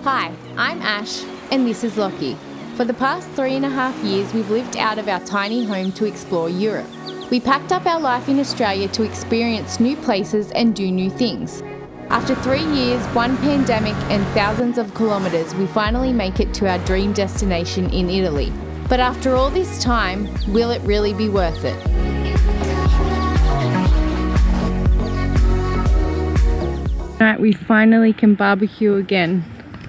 Hi, I'm Ash, and this is Lockie. For the past 3.5 years, we've lived out of our tiny home to explore Europe. We packed up our life in Australia to experience new places and do new things. After 3 years, one pandemic, and thousands of kilometres, we finally make it to our dream destination in Italy. But after all this time, will it really be worth it? Alright, we finally can barbecue again.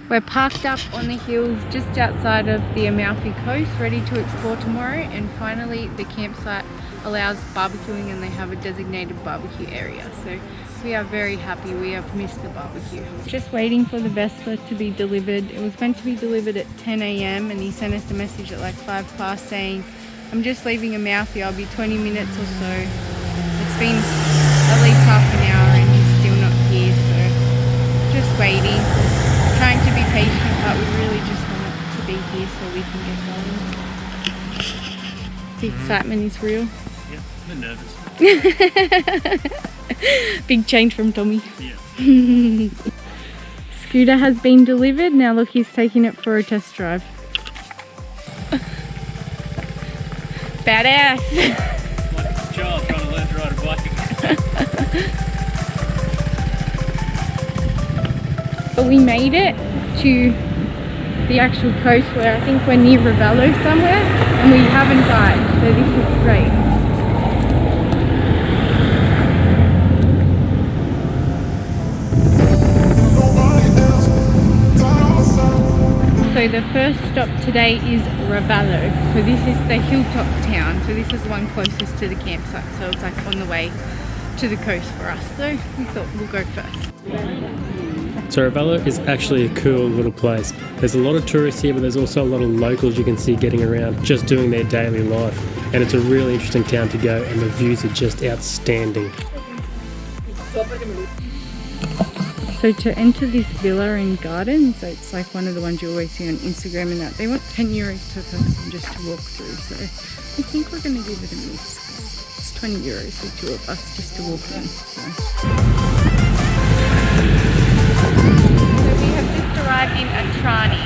We're parked up on the hills just outside of the Amalfi Coast, ready to explore tomorrow, and finally the campsite allows barbecuing and they have a designated barbecue area. So we are very happy. We have missed the barbecue. Just waiting for the Vespa to be delivered. It was meant to be delivered at 10 AM and he sent us a message at like 5 past saying, I'm just leaving Amalfi, I'll be 20 minutes or so. It's been at least half an hour and he's still not here, so just waiting. Trying to be patient, but we really just want it to be here so we can get going. The excitement is real. Yeah, I'm nervous. Big change from Tommy. Yeah. Scooter has been delivered. Now look, he's taking it for a test drive. Badass. Like a child trying to learn to ride a bike. But we made it to the actual coast where I think we're near Ravello somewhere, and we haven't died, so this is great. So the first stop today is Ravello. So this is the hilltop town. So this is the one closest to the campsite. So it's like on the way to the coast for us. So we thought we'll go first. So Ravello is actually a cool little place. There's a lot of tourists here, but there's also a lot of locals you can see getting around, just doing their daily life. And it's a really interesting town to go, and the views are just outstanding. So to enter this villa and garden, so it's like one of the ones you always see on Instagram and that, they want 10 euros per person just to walk through. So I think we're going to give it a miss. It's 20 euros for 2 of us just to walk in. So we have just arrived in Atrani.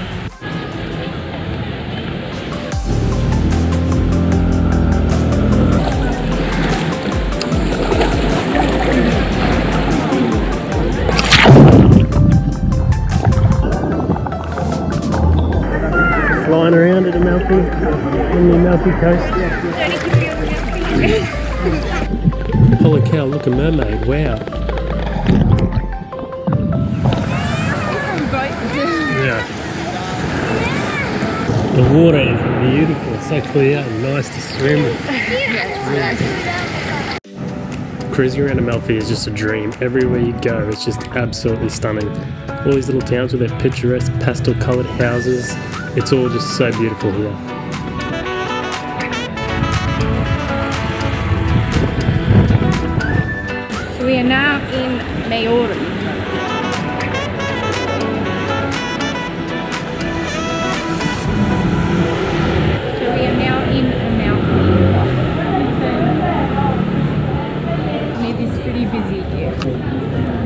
Flying around at Amalfi, on the Amalfi Coast. Holy cow, look, a mermaid, wow. Yeah. The water is beautiful, it's so clear and nice to swim in. Cruising around Amalfi is just a dream. Everywhere you go, it's just absolutely stunning. All these little towns with their picturesque pastel coloured houses, it's all just so beautiful here. So we are now in Mayorum.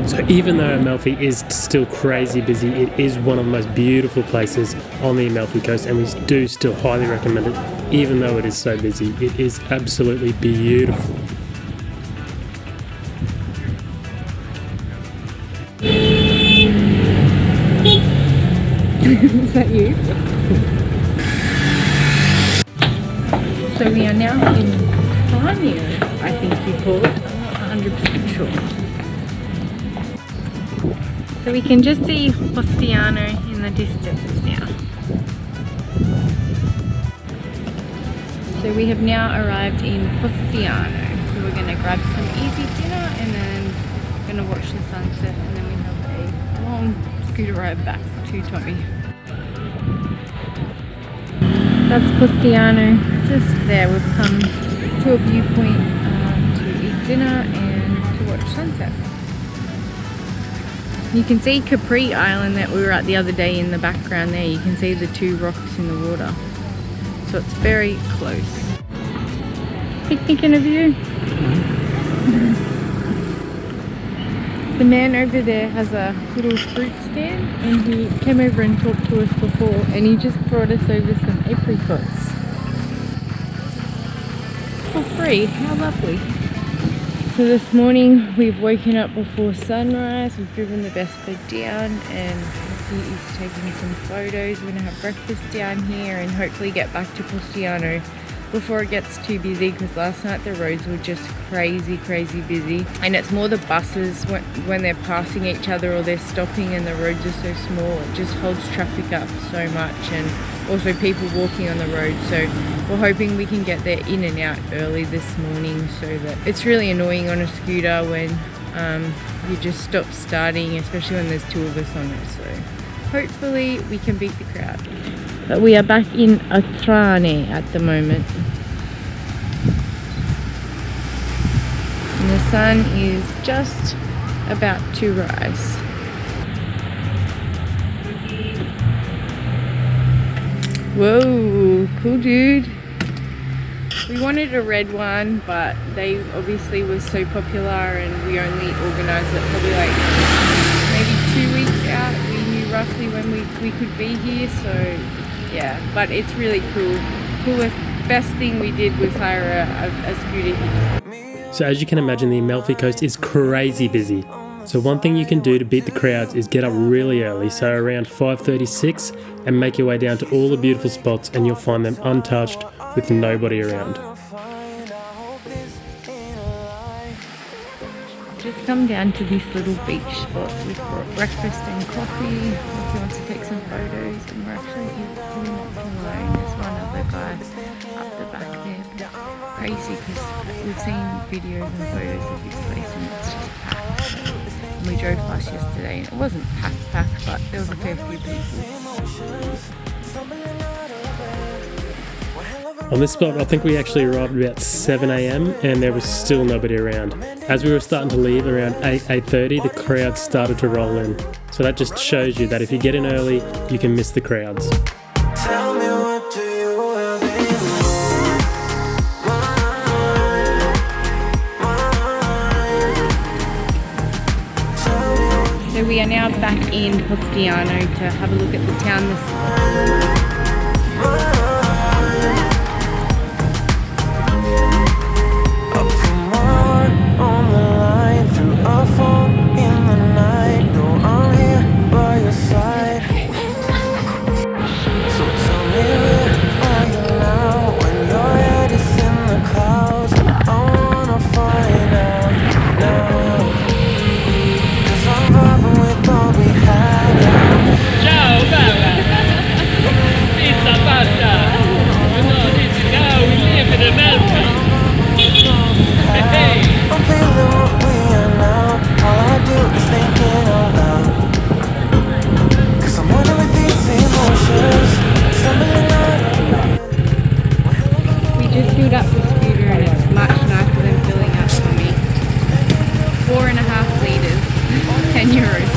So even though Amalfi is still crazy busy, it is one of the most beautiful places on the Amalfi Coast, and we do still highly recommend it, even though it is so busy. It is absolutely beautiful. Is that you? So we are now in Farnio, I think you call it. I'm not 100% sure. So we can just see Postiano in the distance now. So we have now arrived in Postiano. So we're going to grab some easy dinner and then going to watch the sunset, and then we have a long scooter ride back to Tommy. That's Postiano. Just there, we've come to a viewpoint to eat dinner and to watch sunset. You can see Capri Island that we were at the other day in the background there. You can see the 2 rocks in the water. So it's very close. Picnic interview. So The man over there has a little fruit stand and he came over and talked to us before and he just brought us over some apricots. For free, how lovely. So this morning we've woken up before sunrise, we've driven the Vespa down and he is taking some photos. We're going to have breakfast down here and hopefully get back to Postiano before it gets too busy, because last night the roads were just crazy busy, and it's more the buses when they're passing each other or they're stopping and the roads are so small, it just holds traffic up so much, and also people walking on the road. So we're hoping we can get there in and out early this morning, so that it's really annoying on a scooter when you just stop starting, especially when there's two of us on it. So hopefully we can beat the crowd. But we are back in Atrane at the moment. And the sun is just about to rise. Whoa, cool dude. We wanted a red one, but they obviously were so popular and we only organised it probably like maybe 2 weeks out. We knew roughly when we could be here, so yeah, but it's really cool. Best thing we did was hire a scooter here. So as you can imagine, the Amalfi Coast is crazy busy. So one thing you can do to beat the crowds is get up really early, so around 5:36, and make your way down to all the beautiful spots, and you'll find them untouched with nobody around. Just come down to this little beach spot. We've got breakfast and coffee. He wants to take some photos, and we're actually here pretty much alone. There's one other guy up the back there. Crazy, because we've seen videos and photos of this place and it's just packed. So, and we drove past yesterday and it wasn't packed, but there was a fair few people. On this spot, I think we actually arrived about 7 AM and there was still nobody around. As we were starting to leave around 8:30, the crowd started to roll in. So that just shows you that if you get in early, you can miss the crowds. Tell me, what do you have in mind? So we are now back in Postiano to have a look at the town this morning. Up the scooter and it's much nicer than filling up for me. 4.5 litres, €10.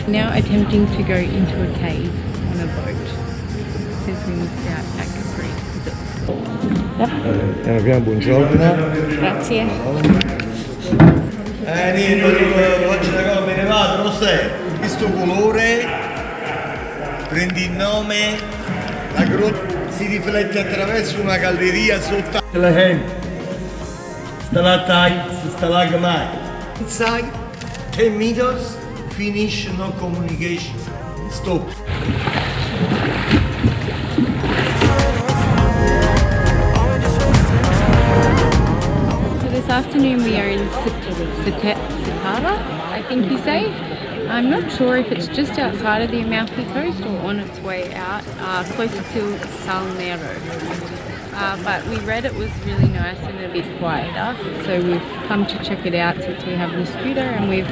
Now attempting to go into a cave on a boat since we missed out at Capri because it was cold. Piano piano, buongiorno. Grazie. Niente, oggi raga me ne vado, lo sai, questo colore, prendi il nome, la grotta si riflette attraverso una galleria sotto la gente, stalactites, stalagmite. Inside 10 meters, finish no communication, stop. So this afternoon we are in Sitara, I think you say. I'm not sure if it's just outside of the Amalfi Coast or on its way out, closer to Salnero. But we read it was really nice and a bit quieter, so we've come to check it out since we have the scooter, and we've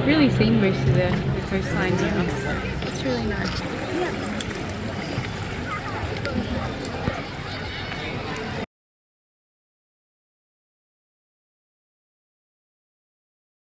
really seen most of the coastline now, so it's really nice. Yeah.